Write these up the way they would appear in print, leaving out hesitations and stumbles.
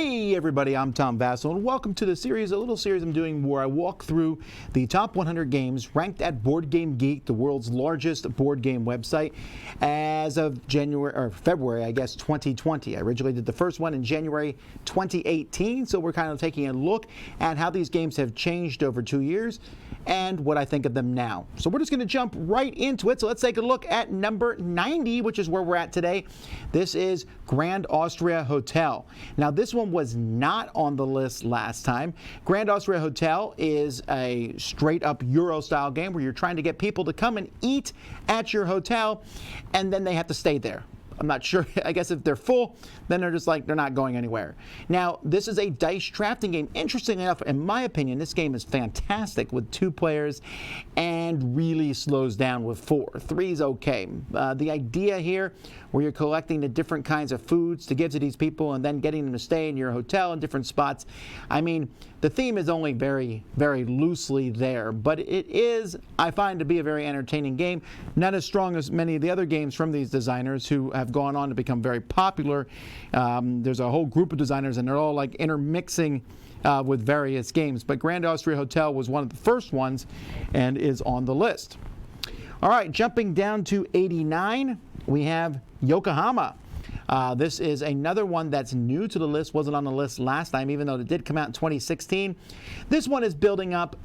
Hey everybody, I'm Tom Vasel, and welcome to the series, a little series I'm doing where I walk through the top 100 games ranked at Board Game Geek, the world's largest board game website, as of February, I guess, 2020. I originally did the first one in January 2018, so we're kind of taking a look at how these games have changed over 2 years and what I think of them now. So we're just going to jump right into it. So let's take a look at number 90, which is where we're at today. This is Grand Austria Hotel. Now this one was not on the list last time. Grand Austria Hotel is a straight up Euro style game where you're trying to get people to come and eat at your hotel and then they have to stay there. I'm not sure. I guess if they're full, then they're just like, they're not going anywhere. Now, this is a dice drafting game. Interestingly enough, in my opinion, this game is fantastic with 2 players and really slows down with 4. 3 is okay. The idea here, where you're collecting the different kinds of foods to give to these people and then getting them to stay in your hotel in different spots. I mean, the theme is only very, very loosely there, but it is, I find, to be a very entertaining game. Not as strong as many of the other games from these designers who have gone on to become very popular. There's a whole group of designers, and they're all like intermixing with various games. But Grand Austria Hotel was one of the first ones and is on the list. All right, jumping down to 89, we have Yokohama. This is another one that's new to the list, wasn't on the list last time, even though it did come out in 2016. This one is building up.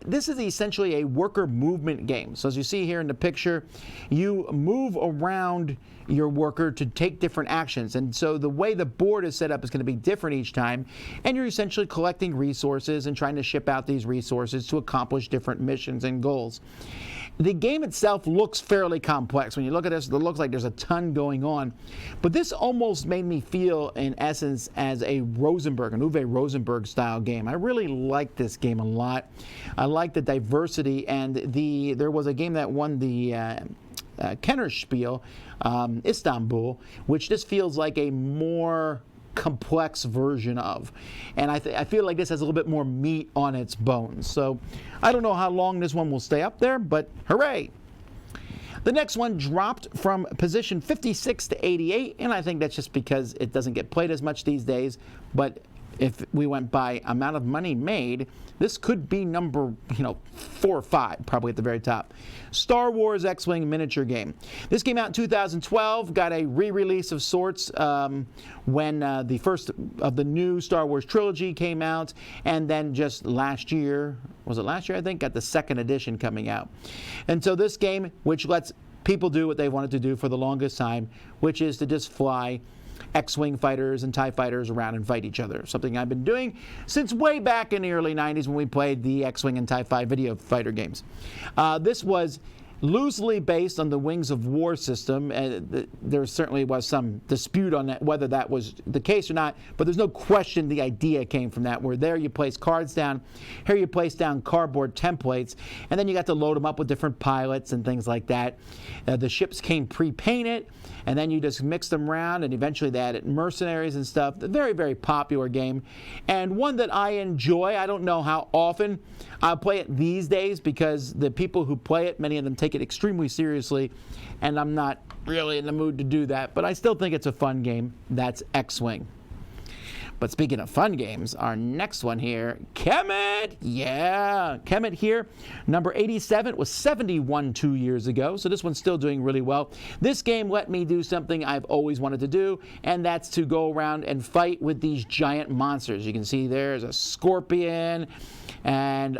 This is essentially a worker movement game. So as you see here in the picture, you move around your worker to take different actions. And so the way the board is set up is going to be different each time. And you're essentially collecting resources and trying to ship out these resources to accomplish different missions and goals. The game itself looks fairly complex. When you look at this, it looks like there's a ton going on. But this almost made me feel, in essence, as a Rosenberg, an Uwe Rosenberg style game. I really like this game a lot. I like the diversity, and there was a game that won the Kennerspiel, Istanbul, which just feels like a more complex version of, and I feel like this has a little bit more meat on its bones. So I don't know how long this one will stay up there, but hooray. The next one dropped from position 56 to 88, and I think that's just because it doesn't get played as much these days. But if we went by amount of money made, this could be number 4 or 5, probably at the very top. Star Wars X-Wing miniature game. This came out in 2012, got a re-release of sorts when the first of the new Star Wars trilogy came out, and then just last year, was it last year I think, got the second edition coming out. And so this game, which lets people do what they wanted to do for the longest time, which is to just fly X-Wing fighters and TIE fighters around and fight each other. Something I've been doing since way back in the early 90s when we played the X-Wing and TIE Fighter video fighter games. This was loosely based on the Wings of War system. There certainly was some dispute on that, whether that was the case or not, but there's no question the idea came from that, where there you place cards down, here you place down cardboard templates, and then you got to load them up with different pilots and things like that. The ships came pre-painted, and then you just mix them around, and eventually they added mercenaries and stuff. A very, very popular game, and one that I enjoy. I don't know how often I'll play it these days, because the people who play it, many of them take it extremely seriously, and I'm not really in the mood to do that, but I still think it's a fun game. That's X-Wing. But speaking of fun games, our next one here, Kemet. Yeah, Kemet here. Number 87 was 71 2 years ago, so this one's still doing really well. This game let me do something I've always wanted to do, and that's to go around and fight with these giant monsters. You can see there's a scorpion, and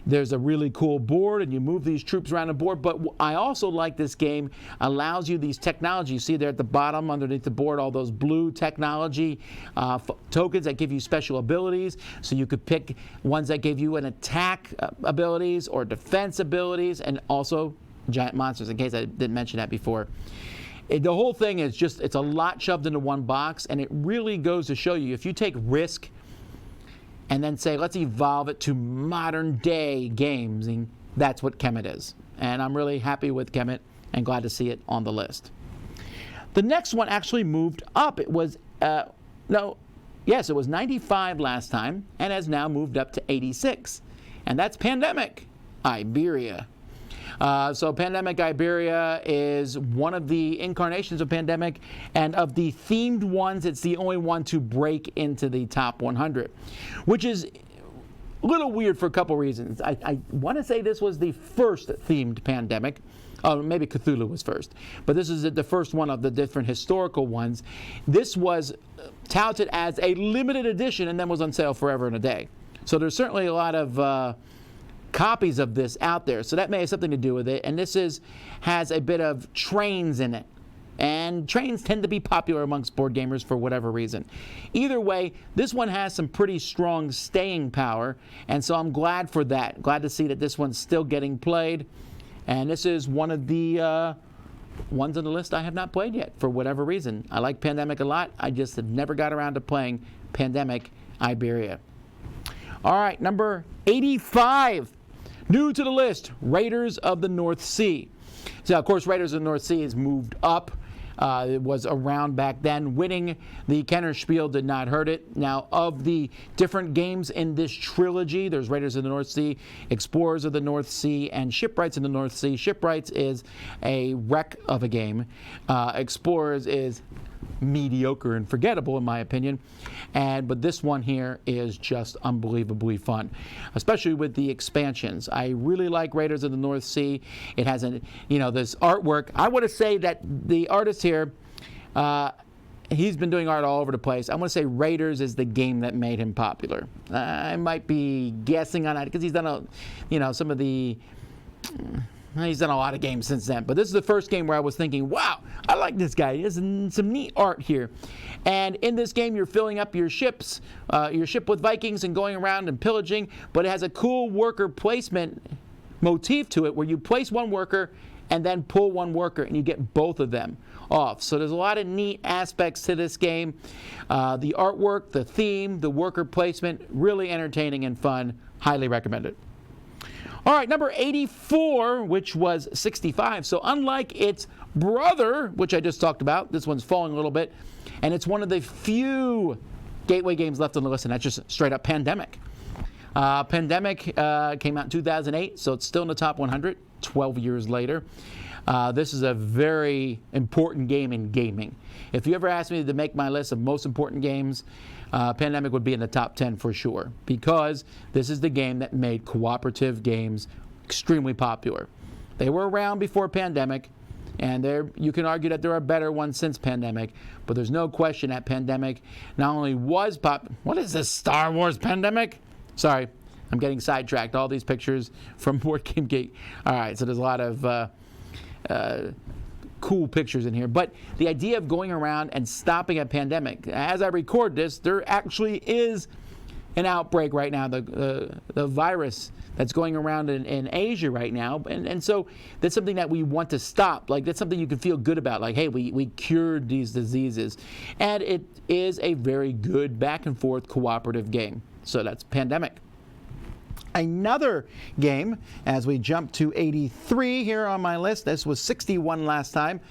there's a really cool board, and you move these troops around the board. But I also like this game allows you these technology. You see there at the bottom underneath the board all those blue technology tokens that give you special abilities. So you could pick ones that give you an attack abilities or defense abilities, and also giant monsters, in case I didn't mention that before. The whole thing is just, it's a lot shoved into one box, and it really goes to show you, if you take Risk and then say, let's evolve it to modern day games, and that's what Kemet is. And I'm really happy with Kemet and glad to see it on the list. The next one actually moved up. It was, it was 95 last time, and has now moved up to 86. And that's Pandemic, Iberia. So Pandemic Iberia is one of the incarnations of Pandemic, and of the themed ones, it's the only one to break into the top 100, which is a little weird for a couple reasons. I want to say this was the first themed Pandemic. Oh, maybe Cthulhu was first. But this is the first one of the different historical ones. This was touted as a limited edition and then was on sale forever and a day. So there's certainly a lot of copies of this out there. So that may have something to do with it. And this has a bit of trains in it. And trains tend to be popular amongst board gamers for whatever reason. Either way, this one has some pretty strong staying power. And so I'm glad for that. Glad to see that this one's still getting played. And this is one of the ones on the list I have not played yet for whatever reason. I like Pandemic a lot. I just have never got around to playing Pandemic Iberia. All right, number 85. New to the list, Raiders of the North Sea. So, of course, Raiders of the North Sea has moved up. It was around back then. Winning the Kenner Spiel did not hurt it. Now, of the different games in this trilogy, there's Raiders of the North Sea, Explorers of the North Sea, and Shipwrights in the North Sea. Shipwrights is a wreck of a game. Explorers is mediocre and forgettable, in my opinion. But this one here is just unbelievably fun, especially with the expansions. I really like Raiders of the North Sea. It has this artwork. I want to say that the artist here, he's been doing art all over the place. I want to say Raiders is the game that made him popular. I might be guessing on that because he's done some of the. He's done a lot of games since then, but this is the first game where I was thinking, wow, I like this guy. There's some neat art here. And in this game, you're filling up your ship with Vikings and going around and pillaging, but it has a cool worker placement motif to it where you place one worker and then pull one worker, and you get both of them off. So there's a lot of neat aspects to this game. The artwork, the theme, the worker placement, really entertaining and fun. Highly recommend it. All right, number 84, which was 65. So unlike its brother, which I just talked about, this one's falling a little bit, and it's one of the few gateway games left on the list, and that's just straight up Pandemic. Pandemic came out in 2008, so it's still in the top 100, 12 years later. This is a very important game in gaming. If you ever asked me to make my list of most important games, Pandemic would be in the top 10 for sure, because this is the game that made cooperative games extremely popular. They were around before Pandemic, and you can argue that there are better ones since Pandemic, but there's no question that Pandemic not only was What is this, Star Wars Pandemic? Sorry, I'm getting sidetracked. All these pictures from Board Game Geek. All right, so there's a lot of cool pictures in here, but the idea of going around and stopping a pandemic, as I record this, there actually is an outbreak right now, the virus that's going around in Asia right now, and so that's something that we want to stop. Like, that's something you can feel good about, like, hey, we cured these diseases, and it is a very good back and forth cooperative game. So that's Pandemic. Another game, as we jump to 83 here on my list. This was 61 last time.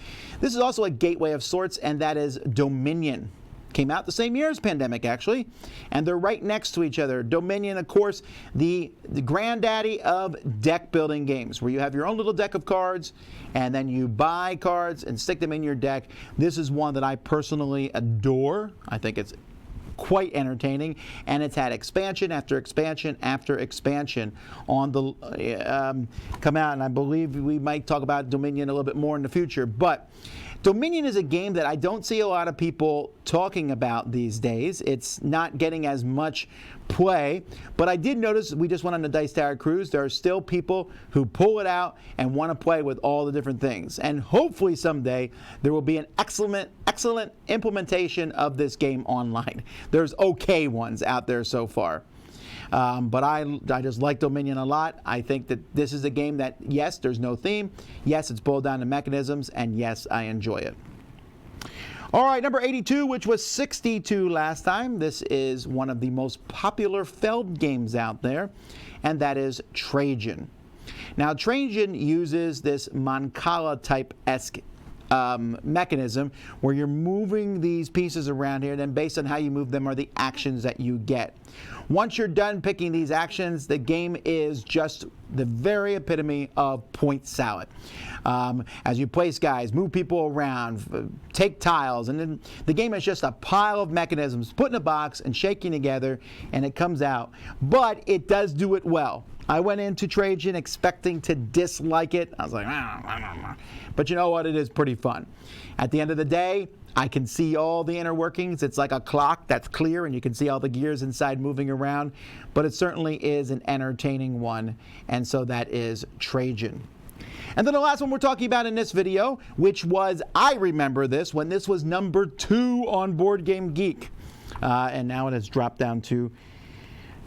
This is also a gateway of sorts, and that is Dominion. Came out the same year as Pandemic, actually, and they're right next to each other. Dominion, of course, the granddaddy of deck building games, where you have your own little deck of cards, and then you buy cards and stick them in your deck. This is one that I personally adore. I think it's quite entertaining, and it's had expansion after expansion after expansion on the come out, and I believe we might talk about Dominion a little bit more in the future. But Dominion is a game that I don't see a lot of people talking about these days. It's not getting as much play, but I did notice, we just went on the Dice Tower cruise, there are still people who pull it out and want to play with all the different things. And hopefully someday there will be an excellent implementation of this game online. There's okay ones out there so far. But I just like Dominion a lot. I think that this is a game that, yes, there's no theme. Yes, it's boiled down to mechanisms. And yes, I enjoy it. All right, number 82, which was 62 last time. This is one of the most popular Feld games out there, and that is Trajan. Now, Trajan uses this Mancala-type-esque mechanism where you're moving these pieces around here, and then based on how you move them are the actions that you get. Once you're done picking these actions, the game is just the very epitome of point salad. As you place guys, move people around, take tiles, and then the game is just a pile of mechanisms put in a box and shaking together, and it comes out. But it does do it well. I went into Trajan expecting to dislike it. I was like, but you know what? It is pretty fun. At the end of the day, I can see all the inner workings. It's like a clock that's clear, and you can see all the gears inside moving around. But it certainly is an entertaining one, and so that is Trajan. And then the last one we're talking about in this video, which was, I remember this when this was number 2 on Board Game Geek. And now it has dropped down to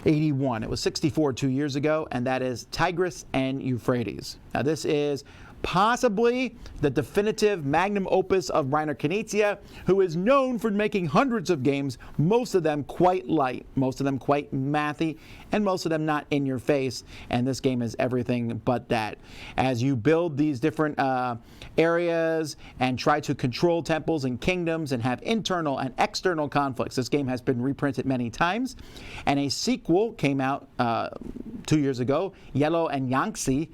81. It was 64 2 years ago, and that is Tigris and Euphrates. Now this is possibly the definitive magnum opus of Reiner Knizia, who is known for making hundreds of games, most of them quite light, most of them quite mathy, and most of them not in your face. And this game is everything but that. As you build these different areas and try to control temples and kingdoms and have internal and external conflicts. This game has been reprinted many times, and a sequel came out 2 years ago, Yellow and Yangtze,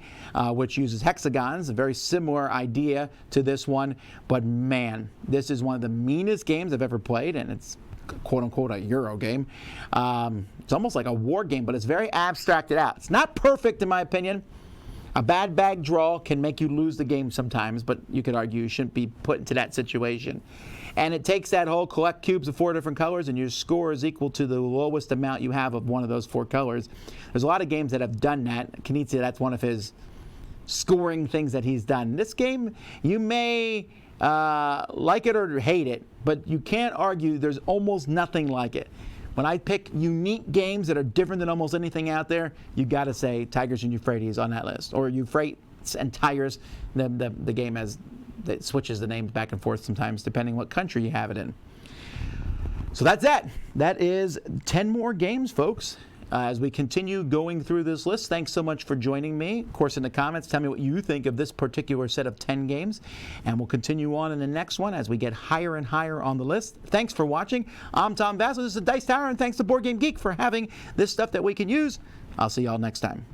which uses hexagons, a very similar idea to this one. But man, this is one of the meanest games I've ever played, and it's quote-unquote a Euro game. It's almost like a war game, but it's very abstracted out. It's not perfect in my opinion. A bad bag draw can make you lose the game sometimes, but you could argue you shouldn't be put into that situation. And it takes that whole collect cubes of 4 different colors, and your score is equal to the lowest amount you have of one of those 4 colors. There's a lot of games that have done that. Knizia, that's one of his scoring things that he's done. This game, you may like it or hate it, but you can't argue there's almost nothing like it. When I pick unique games that are different than almost anything out there, you got to say Tigris and Euphrates on that list, or Euphrates and Tigris. The game that switches the names back and forth sometimes depending what country you have it in. So that's that. That is 10 more games, folks. As we continue going through this list, thanks so much for joining me. Of course, in the comments, tell me what you think of this particular set of 10 games. And we'll continue on in the next one as we get higher and higher on the list. Thanks for watching. I'm Tom Vasel. This is the Dice Tower, and thanks to Board Game Geek for having this stuff that we can use. I'll see y'all next time.